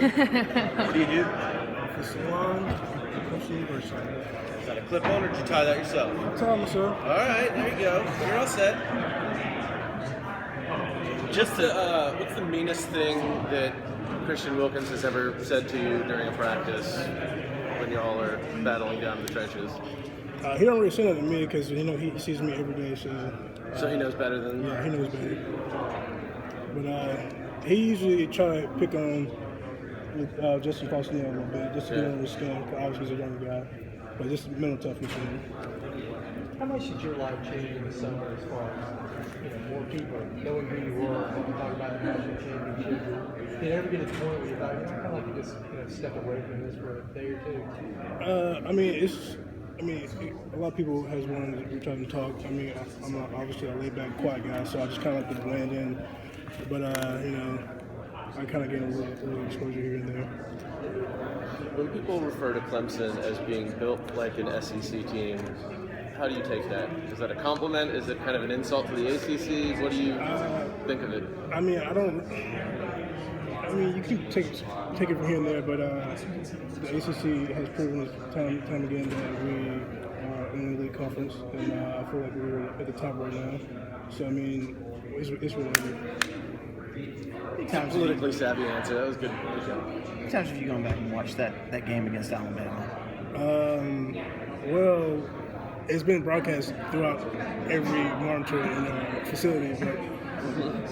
What do you do? It's long, Coach University. Is that a clip on or did you tie that yourself? Tell me, sir. All right, there you go. You're all set. What's the meanest thing that Christian Wilkins has ever said to you during a practice when y'all are battling down in the trenches? He don't really say that to me because he sees me every day. So he knows better than. Yeah, he knows better. But he usually try to pick on Justin Faustin a little bit, just to get under his skin. Obviously, he's a younger guy, but just mental toughness. How much did your life change in the summer as far as more people knowing who you were, what we talk about the national championship? Did it ever get to the point where you thought, I kind of like to just step away from this for a day or two? A lot of people has wanted to try to talk. I'm obviously a laid back, quiet guy, so I just kind of like to blend in. But I kind of get a little exposure here and there. When people refer to Clemson as being built like an SEC team, how do you take that? Is that a compliment? Is it kind of an insult to the ACC? What do you think of it? You can take it from here and there, but the ACC has proven time again that we are in the league conference, and I feel like we're at the top right now. So it's whatever. It's a politically savvy answer. That was good. Good job. How many times have you gone back and watched that game against Alabama? Well, it's been broadcast throughout every monitor in our facility,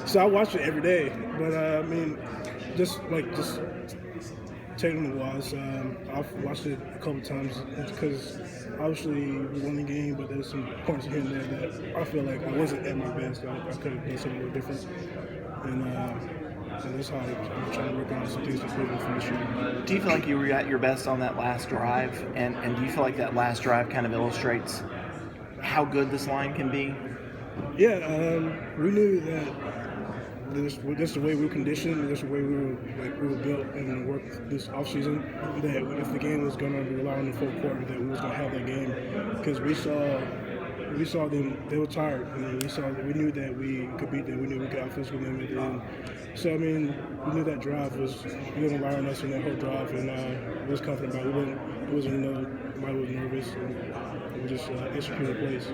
so I watch it every day. But just technical wise, I've watched it a couple times because obviously we won the game, but there's some points here and there that I feel like I wasn't at my best. I could have done something a little different, and that's how I'm trying to work on some things to improve from this year. Do you feel like you were at your best on that last drive, and do you feel like that last drive kind of illustrates how good this line can be? Yeah, we knew that this is the way we were conditioned, this is the way we were built and worked this offseason, that if the game was going to rely on the full quarter, that we was going to have that game, because we saw them, they were tired, and we knew that we could beat them, we knew we could out-physical them, and so we knew that drive was going to rely on us in that whole drive, and we was confident about it. Nobody was nervous, and we just executed plays.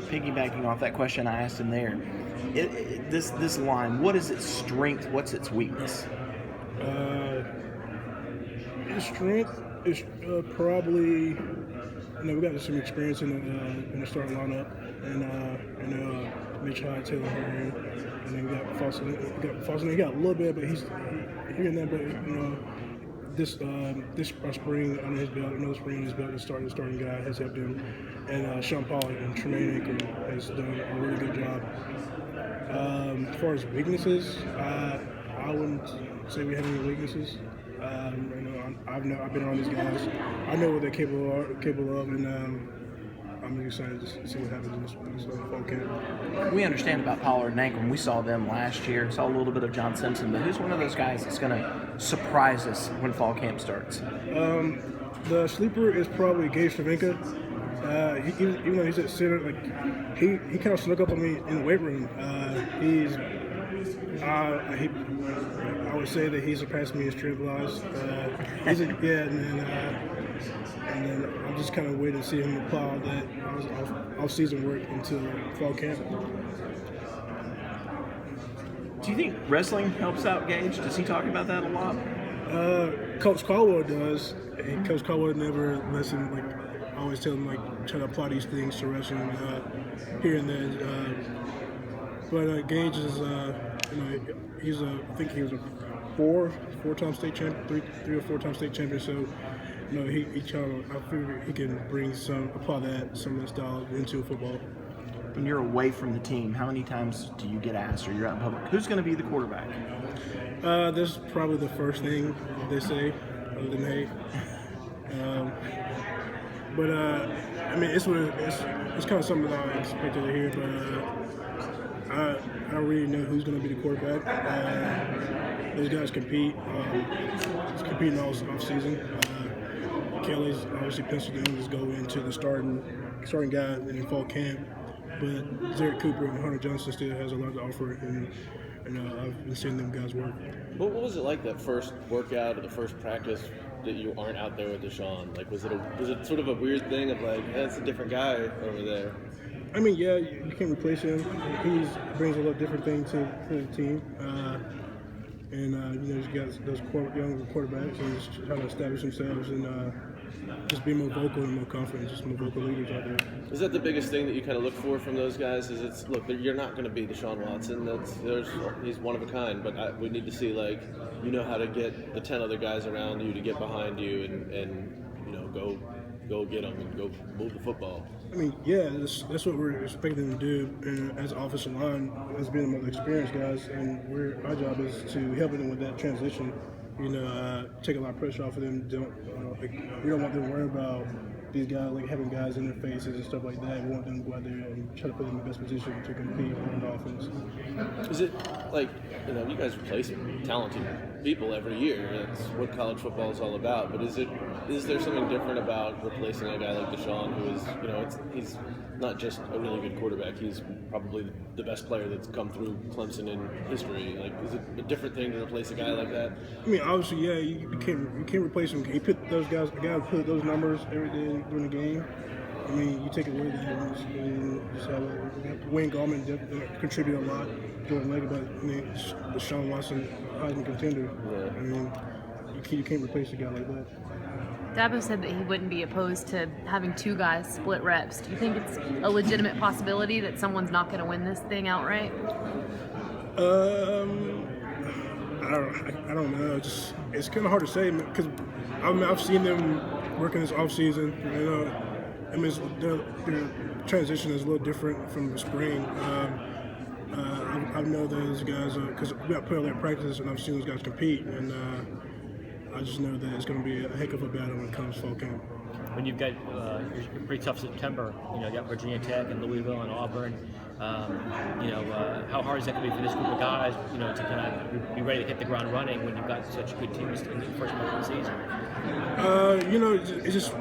Piggybacking off that question I asked him there, this line, what is its strength? What's its weakness? Its strength is probably, we got some experience in the starting lineup, and Mitch Hyde, Taylor Herring, and then we got Faustin. He got a little bit, but he's here and there. But this spring under his belt, another spring under his belt, the starting guy has helped him, and Sean Pollard and Tremaine Anchor has done a really good job. As far as weaknesses, I wouldn't say we have any weaknesses. I've been around these guys. I know what they're capable of, and I'm excited to see what happens in this fall camp. We understand about Pollard and Ankrum. We saw them last year. Saw a little bit of John Simpson, but who's one of those guys that's going to surprise us when fall camp starts? The sleeper is probably Gabe Stravinka. Even though he's at center, he kind of snuck up on me in the weight room. I would say that he surpassed me in strength wise. And then I'm just kind of waiting to see him apply that off-season work until fall camp. Do you think wrestling helps out Gage? Does he talk about that a lot? Coach Caldwell does. And Coach Caldwell never lets him, I always tell him, try to apply these things to wrestling here and there. But Gage is, I think he was a four-time state champion, three or four-time state champion. So, I figure he can bring apply some of that style into football. When you're away from the team, how many times do you get asked, or you're out in public, who's going to be the quarterback? That's probably the first thing they say, other than hey. It's kind of something that I expected to hear, but I don't really know who's going to be the quarterback. Those guys compete. He's competing all season. Kelly's obviously penciled in to go into the starting guy in fall camp, but Derek Cooper and Hunter Johnson still has a lot to offer, and I've been seeing them guys work. What was it like that first workout or the first practice that you aren't out there with Deshaun? Like, was it sort of a weird thing of like, hey, it's a different guy over there? I mean, yeah, you can't replace him. He brings a little different thing to the team. You got those young quarterbacks and just trying to establish themselves and just be more vocal and more confident, just more vocal leaders out there. Is that the biggest thing that you kind of look for from those guys? Is look, you're not going to be Deshaun Watson. He's one of a kind, but we need to see like how to get the 10 other guys around you to get behind you and go get them and go move the football. I mean, yeah, that's what we're expecting them to do as offensive line, as being the most experienced guys, and our job is to help them with that transition. Take a lot of pressure off of them. We don't want them to worry about these guys having guys in their faces and stuff like that. We want them to go out there and try to put them in the best position to compete on the offense. Is it like you guys replace talented people every year? That's what college football is all about. But is there something different about replacing a guy like Deshaun, who is he's not just a really good quarterback, he's probably the best player that's come through Clemson in history. Like, is it a different thing to replace a guy like that? I mean, obviously, yeah, you can't replace him. He put those guys, a guy who put those numbers every day during the game. I mean, you take away that and just have Wayne Gallman contribute a lot. Jordan Leggett, but I mean, Deshaun Watson, Heisman contender. Yeah. I mean, you can't replace a guy like that. Dabo said that he wouldn't be opposed to having two guys split reps. Do you think it's a legitimate possibility that someone's not going to win this thing outright? I don't know. It's kind of hard to say because I've seen them working this off season. I mean, their transition is a little different from the spring. I know those guys because we got put on their practice, and I've seen those guys compete, and I just know that it's going to be a heck of a battle when it comes to fall camp. When you've got your pretty tough September, you got Virginia Tech and Louisville and Auburn. How hard is that going to be for this group of guys? To kind of be ready to hit the ground running when you've got such good teams in the first month of the season. It's just.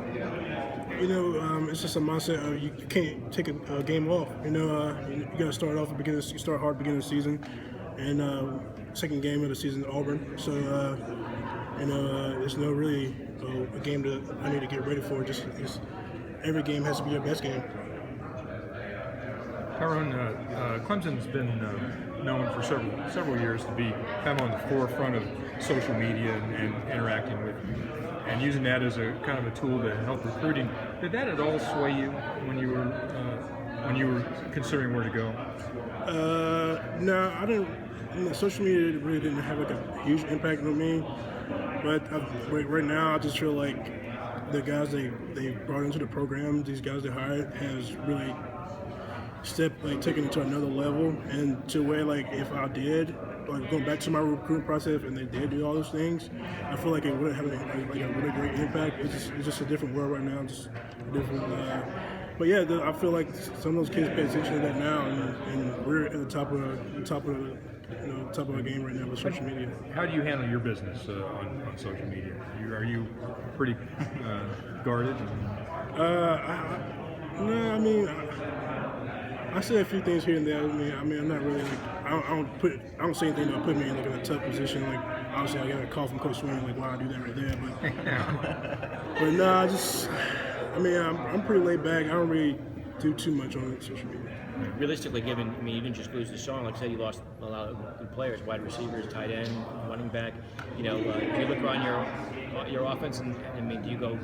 It's just a mindset of you can't take a game off. You got to start off at the beginning. You start hard at the beginning of the season, and second game of the season, Auburn. So, there's no really a game that I need to get ready for. Just every game has to be your best game. Tyrone, Clemson's been known for several years to be kind of on the forefront of social media and interacting with and using that as a kind of a tool to help recruiting. Did that at all sway you when you were considering where to go? No, I didn't. Social media really didn't have like a huge impact on me. But right now, I just feel like the guys they brought into the program, these guys they hired, has really taken it to another level, and to where if I did going back to my recruiting process and they did do all those things, I feel like it would have had a really great impact. It's just a different world right now, just different. But yeah, I feel like some of those kids pay attention to that now, and we're at the top of the game right now with social media. How do you handle your business on social media? Are you pretty guarded? No, I mean. I say a few things here and there. I mean, I'm not really I don't say anything that'll put me in a tough position. Obviously, I got a call from Coach Swain, why I do that right there. But no, I'm pretty laid back. I don't really do too much on social media. Realistically, you didn't just lose Deshaun. Like I said, you lost a lot of good players, wide receivers, tight end, running back. Do you look around your offense and do you go,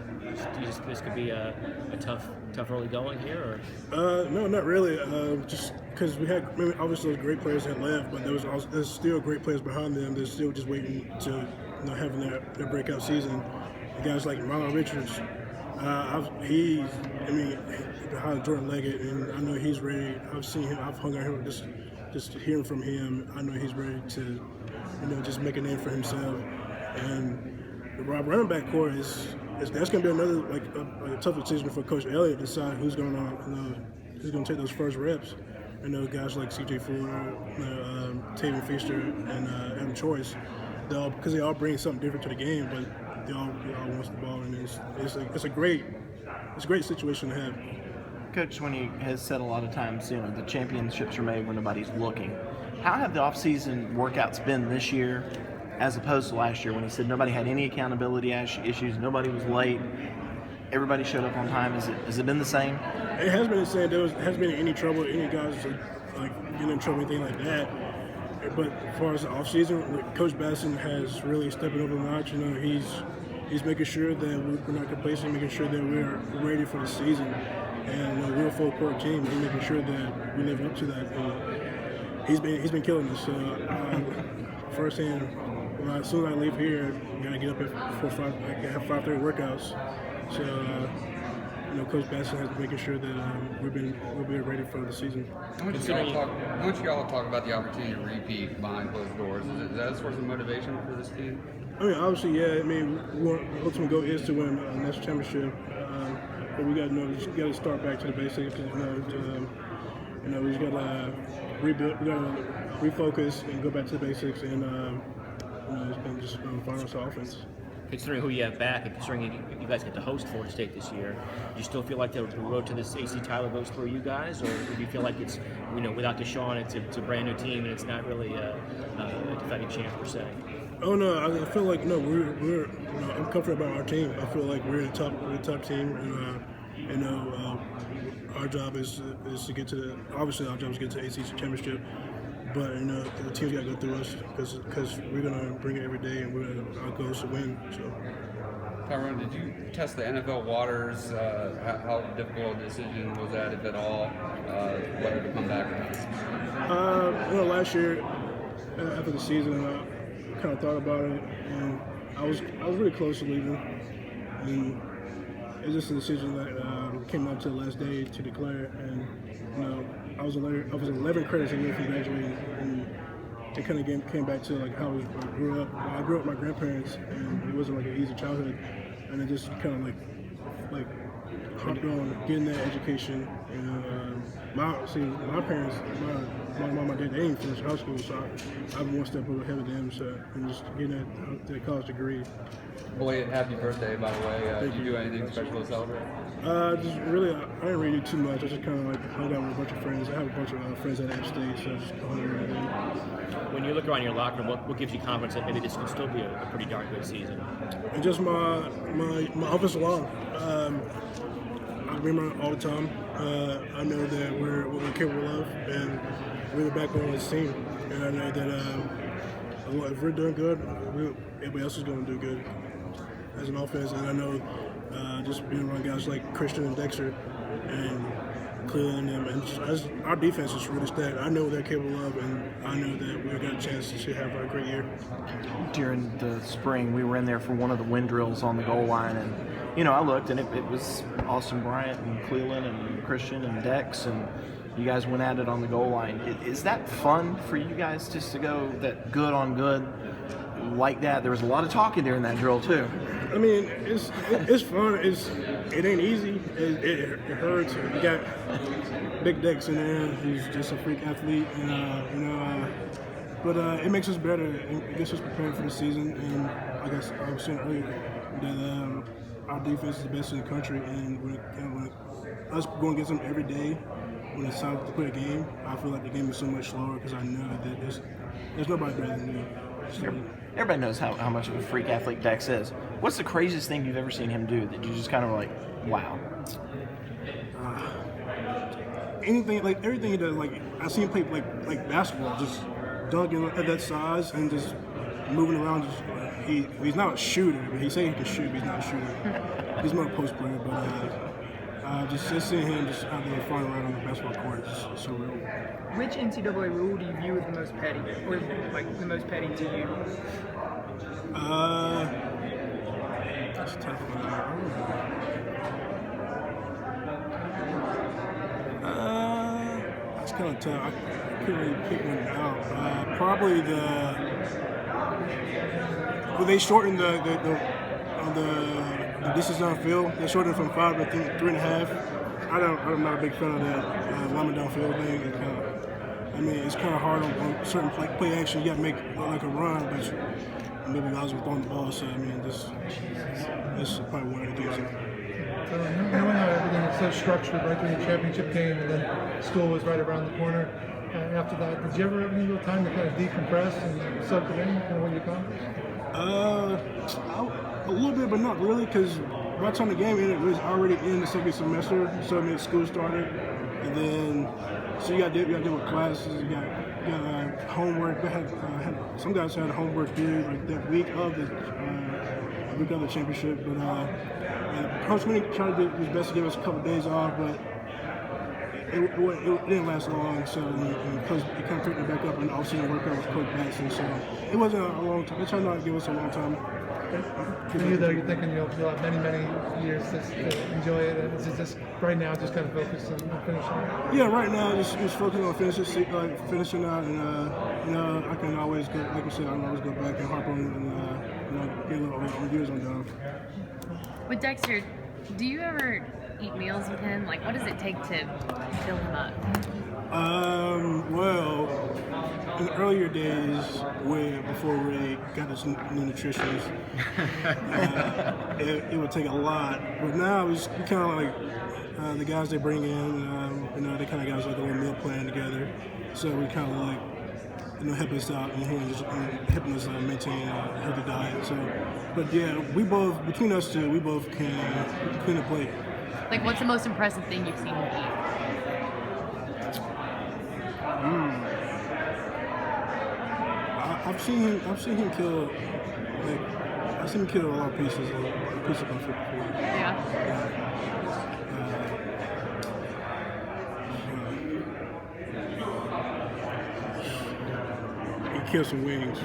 this could be a tough early going here? Or? No, not really. Just because we had, obviously those great players that left, but there's still great players behind them. They're still just waiting to having their breakout season. The guys like Marlon Richards, he's behind Jordan Leggett, and I know he's ready. I've seen him. I've hung out here just hearing from him. I know he's ready to just make a name for himself. And the running back core that's going to be another a tough decision for Coach Elliott to decide who's going to take those first reps. Guys like C.J. Fuller, Taven Feaster, and Adam Choice, because they all bring something different to the game, but they all wants the ball, and it's a great situation to have. Coach Swinney has said a lot of times, the championships are made when nobody's looking. How have the offseason workouts been this year as opposed to last year when he said nobody had any accountability issues, nobody was late, everybody showed up on time? Has it been the same? It has been the same. There hasn't been any trouble, any guys like getting in trouble, anything like that. But as far as the offseason, Coach Basson has really stepped it up a notch. You know, he's making sure that we're not complacent, making sure that we're ready for the season. And we're a full court team. He's making sure that we live up to that. And he's been killing us. So firsthand, as soon as I leave here, I gotta get up at 4:05. I have 5:30 workouts. So you know, Coach Basson has been making sure that we'll be ready for the season. I want you all to talk about the opportunity to repeat behind closed doors. Is that a source of motivation for this team? I mean, obviously, yeah. I mean, our ultimate goal is to win a national championship, but we got to start back to the basics. You know, we just got to rebuild, we got to refocus and go back to the basics, and you know, it's been just finance offense. Considering who you have back, and considering you guys get to host Florida State this year, do you still feel like the road to this AC title goes through you guys, or do you feel like it's, you know, without Deshaun, it's a brand new team and it's not really a defending champ per se? Oh no, I feel like we're you know, I'm confident about our team. I feel like we're the top team, and you know, our job is to get to the, obviously our job is to get to the ACC championship. But you know, the team's got to go through us because we're gonna bring it every day, and our goal is to win. So, Tyrone, did you test the NFL waters? How difficult a decision was that, if at all, whether to come back or not? you know, last year after the season, I kind of thought about it, and I was really close to leaving, and it was just a decision that came up to the last day to declare, and you know. I was 11 credits away from graduating, and it kind of came back to like how I grew up. I grew up with my grandparents, and it wasn't like an easy childhood, and it just kind of like hopped on getting that education. And my parents, my mom, my dad, they didn't finish high school, so I'm one step ahead of them. So and just getting that college degree. Belated happy birthday, by the way. Did you do anything special to celebrate? Just really, I didn't really do too much. I just kind of like hung out with a bunch of friends. I have a bunch of friends at App State, so I just hung out with them. When you look around your locker room, what gives you confidence that maybe this can still be a pretty darn good season? And just my offensive line. I remember all the time. I know that we're what we're capable of, and we're the backbone of this team. And I know that if we're doing good, everybody else is going to do good as an offense. And I know just being around guys like Christian and Dexter and Cleveland and just, our defense is really stacked. I know what they're capable of, and I know that we've got a chance to have a great year. During the spring, we were in there for one of the wind drills on the goal line, and you know, I looked, and it was Austin Bryant and Cleveland and Christian and Dex, and you guys went at it on the goal line. Is that fun for you guys just to go that good on good like that? There was a lot of talking during that drill too. I mean, it's fun. It ain't easy. It hurts. You got Big Dex in there, who's just a freak athlete, and you know, but it makes us better. It gets us prepared for the season. And I guess I was saying earlier that our defense is the best in the country, and when us going against them every day, when it's time to play a game, I feel like the game is so much slower because I know that there's nobody better than me. So, everybody knows how much of a freak athlete Dex is. What's the craziest thing you've ever seen him do that you just kind of like, wow? Anything, like everything he does, like I see him play like basketball, just dunking at that size and just moving around. Just he's not a shooter. He say he can shoot, but he's not a shooter. He's more a post player, but just seeing him just out there flying around on the basketball court is so real. Which NCAA rule do you view as the most petty, or like the most petty to you? That's a tough one. That's kind of tough. I couldn't really pick one out. Probably they shortened the distance downfield. They shortened it from 5 to 3.5. I'm not a big fan of that lineman downfield thing. I mean, it's kind of hard on certain play action. You got to make like a run, but maybe guys were throwing the ball. So I mean, this is probably one of the things. So knowing how everything is so structured right through the championship game, and then school was right around the corner, after that. Did you ever have any little time to kind of decompress and soak it in, kind of what you accomplished? A little bit, but not really, because by the time the game ended, it was already in the second semester, so I mean, school started, and then so you got to deal with classes, you got homework. Some guys had homework due like that week of the championship, but Coach Winnie tried to do his best to give us a couple of days off, but it didn't last long. So and Coach, it kind of picked me back up in the off-season workout with Coach Batson. So it wasn't a long time. They tried not to give us a long time. For you though, you're thinking you'll have many years to enjoy it. Is it just right now, just kind of focused on finishing? Yeah, right now just focusing on finishing out, and I can always go, like I said, I can always go back and harp on and get a little on years on down. With Dexter, do you ever eat meals with him? Like, what does it take to fill him up? Well, in the earlier days, before Ray got his new nutritionist, it would take a lot. But now we kind of like the guys they bring in, they kind of got us like a little meal plan together. So we kind of like, help us out and just helping us maintain a healthy diet. So, but yeah, between us two, we both can clean the plate. Like, what's the most impressive thing you've seen him eat? I've seen him kill a lot of pieces of my food before. Yeah. He killed some wings.